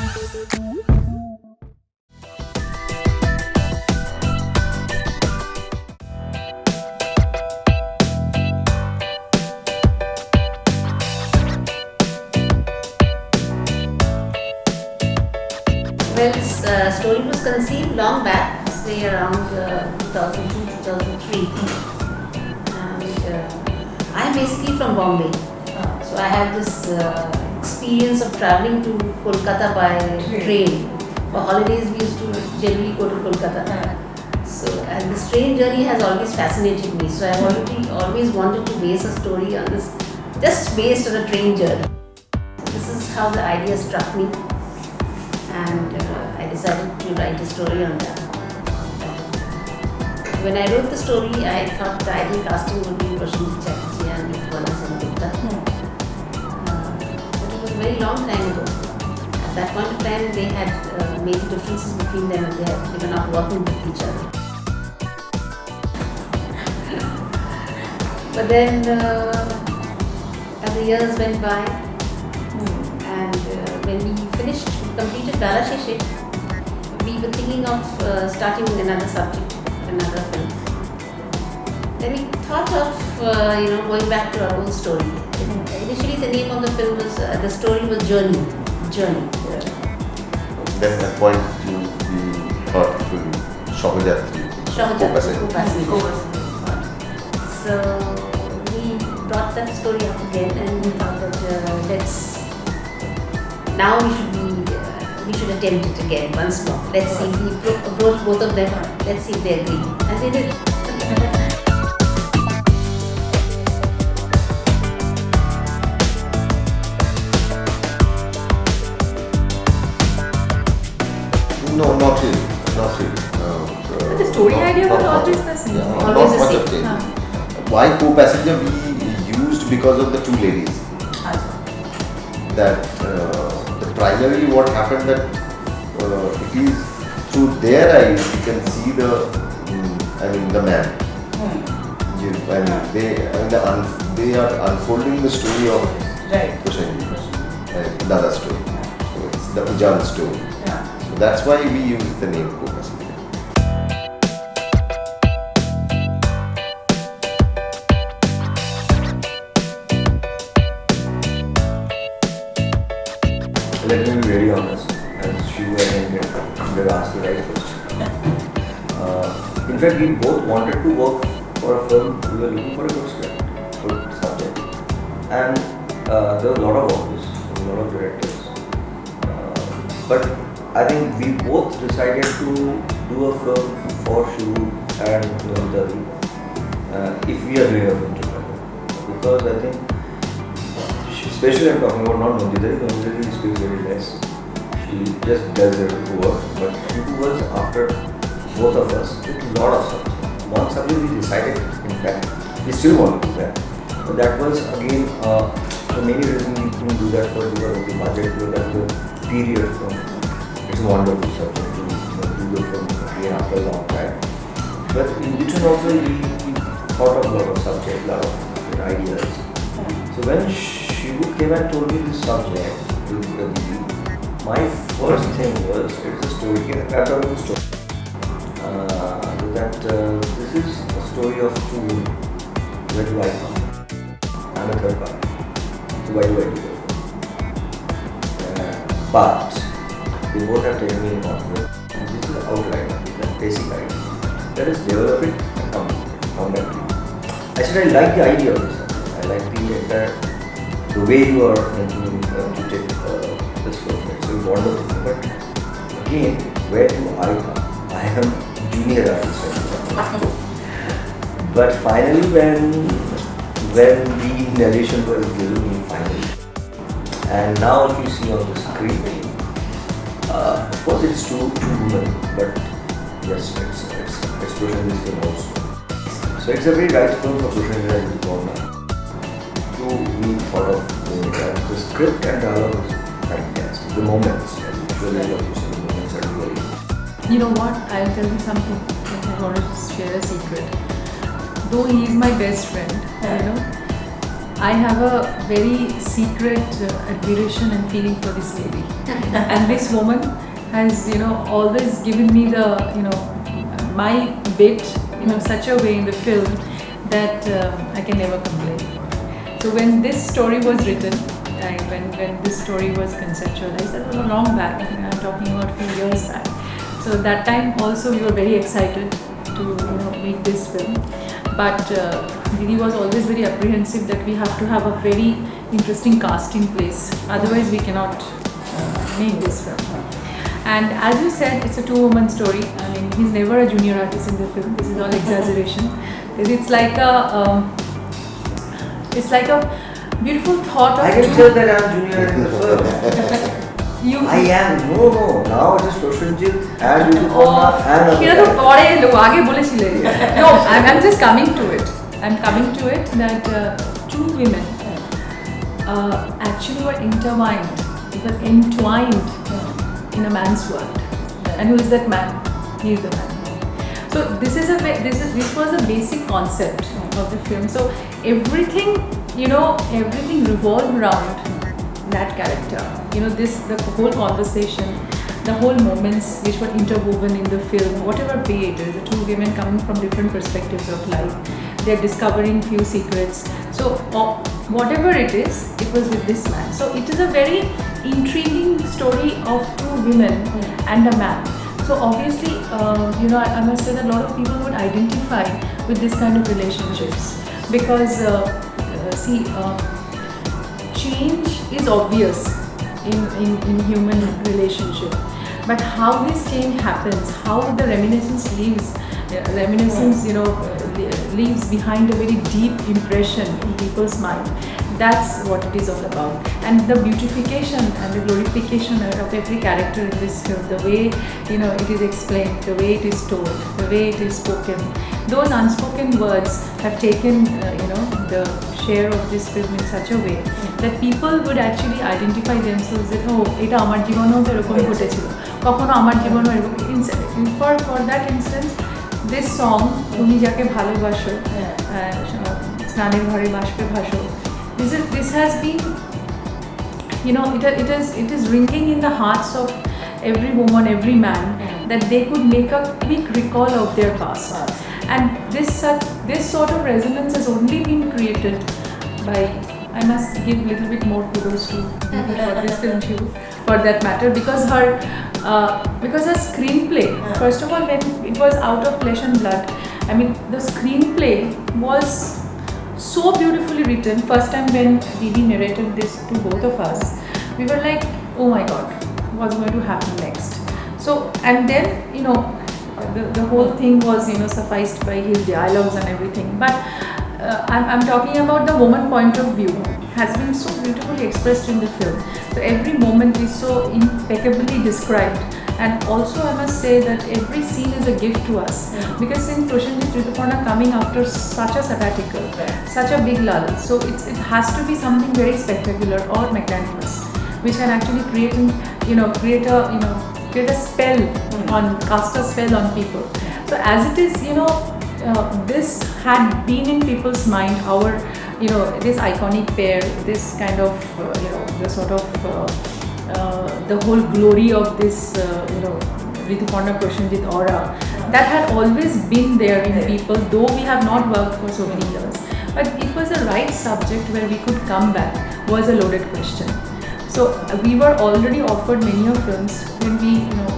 Well, this story was conceived long back, say around 2002-2003. And I'm basically from Bombay. So I have this experience of traveling to Kolkata by train. For holidays, we used to generally go to Kolkata. So, and this train journey has always fascinated me. So I've always wanted to base a story on this, just based on a train journey. This is how the idea struck me, and I decided to write a story on that. When I wrote the story, I thought the ideal casting would be Prashanthi Chatterjee and Ritwana Sengupta. But it was a very long time ago. At that point of time, they had made differences between them, and they were not working with each other. But then, as the years went by, and when we completed Dara Sheshe, we were thinking of starting another subject, another film. Then we thought of going back to our old story. Initially, the name of the film was the story was Journey. Then at that point we thought it would be Shobhajatri. So we brought that story up again, and we thought that now we should attempt it again once more. Let's see, we approach both of them, let's see if they agree. And they did. No, not really. But the story idea was always the same. Yeah, Always not the much same. of change. Why co-passenger we used because of the two ladies. That primarily what happened that it is through their eyes you can see the man. They are unfolding the story of Prashanthi, Dada's story. So it's the Ujjal story. So that's why we use the name co-passenger. Let me be very honest, as you and I asked the right question. In fact, we both wanted to work for a film. We were looking for a good script, good subject, and there were a lot of authors, a lot of directors. But I think we both decided to do a film for Shivu and Nandari if we are doing a film together, because I think. Especially I'm talking about not Nandari. Nandari speaks very less. She just does her work. But she was after both of us with a lot of subjects. One subject we decided, in fact, we still want to do that. But that was again, for many reasons we couldn't do that because of the budget, because of the period from. It's a wonderful subject to do the film again after a long time. But in between also we thought of a lot of subjects, a lot of ideas. So when Shivu came and told me this subject, my first thing was, it's a story, I thought it was a story. This is a story of two women. Where do I come? I'm a third party. So why do I do that? But they both have taken me in conflict. And this is the outline, this is the basic idea. Let us develop it and come back to you. I said I like the idea of this. I like the way you are thinking to take this film. It's wonderful. But again, where do I come? I am junior artist. But finally, when the narration was given me finally, and now if you see on the screen, of course it's two women, but yes, it's Prashanthi film also. So it's a very right film for Prashanthi as it's gone now. We thought of doing it, and the script and dialogue was fantastic. The moments, really love to see the moments are really. You know what? I'll tell you something. I want to share a secret. Though he is my best friend, I have a very secret admiration and feeling for this lady. And this woman has, always given me the, my bit in such a way in the film that I can never complain. So when this story was written, when this story was conceptualized, that was a long back. I'm talking about a few years back. So that time also we were very excited to make this film. But Didi was always very apprehensive that we have to have a very interesting cast in place. Otherwise we cannot make this film. And as you said, it's a two-woman story. I mean, he's never a junior artist in the film. This is all exaggeration. It's like a beautiful thought of I can tell that I'm junior in the film. I am. No. Now it is Prosenjit and Rituparna and No, I'm just coming to it. I'm coming to it that two women actually were intertwined. It was entwined in a man's world. And who is that man? He is the man. So this was a basic concept of the film. So everything revolved around that character. The whole conversation, the whole moments which were interwoven in the film, whatever way it is, the two women coming from different perspectives of life, they're discovering few secrets. So whatever it is, it was with this man. So it is a very intriguing story of two women and a man. So obviously, I must say that a lot of people would identify with this kind of relationships because, change is obvious in human relationship. But how this change happens, how the reminiscence leaves behind a very deep impression in people's mind. That's what it is all about. And the beautification and the glorification of every character in this film, the way it is explained, the way it is told, the way it is spoken, those unspoken words have taken the share of this film in such a way that people would actually identify themselves that এটা আমার জীবনেও তো এরকম ঘটেছিল, কখনো আমার জীবনেও এরকম। For that instance, this song তুমি যাকে ভালোবাসো স্নানের ঘরে বাষ্পে ভাসো, this has been, it is ringing in the hearts of every woman, every man, that they could make a quick recall of their past. And this sort of resonance has only been created by, I must give a little bit more kudos to for this film too, for that matter, because her screenplay, first of all, when it was Out of Flesh and Blood, I mean, the screenplay was so beautifully written. First time when Didi narrated this to both of us, we were like, oh my god, what's going to happen next? So, and then the whole thing was sufficed by his dialogues and everything. But I'm talking about the woman point of view has been so beautifully expressed in the film. So every moment is so impeccably described. And also I must say that every scene is a gift to us, because since Prosenjit Rituparna coming after such a sabbatical, such a big lull, so it has to be something very spectacular or magnanimous, which can actually create a spell cast a spell on people. So as it is, this had been in people's mind, our this iconic pair, this kind of the sort of the whole glory of this Rituparna Prosenjit aura that had always been there in people, though we have not worked for so many years. But it was a right subject where we could come back was a loaded question. So we were already offered many of films when we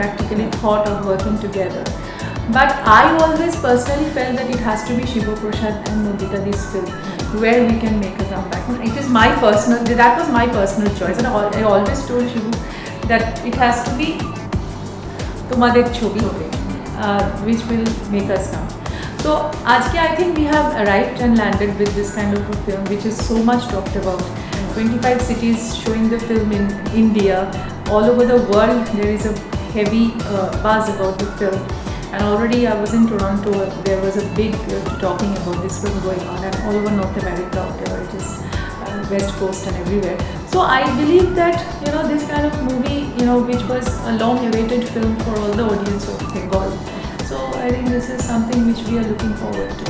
practically thought of working together. But I always personally felt that it has to be Shibu Prasad and Nandita Di's film where we can make a comeback. It is that was my personal choice, and I always told Shibu that it has to be Tomader Chobi, which will make us come. So Ajke I think we have arrived and landed with this kind of a film which is so much talked about. 25 cities showing the film in India, all over the world there is a heavy buzz about the film. And already I was in Toronto, there was a big talking about this film going on, and all over North America, whatever it is, West Coast and everywhere. So I believe that this kind of movie, which was a long-awaited film for all the audience of Bengal. So I think this is something which we are looking forward to.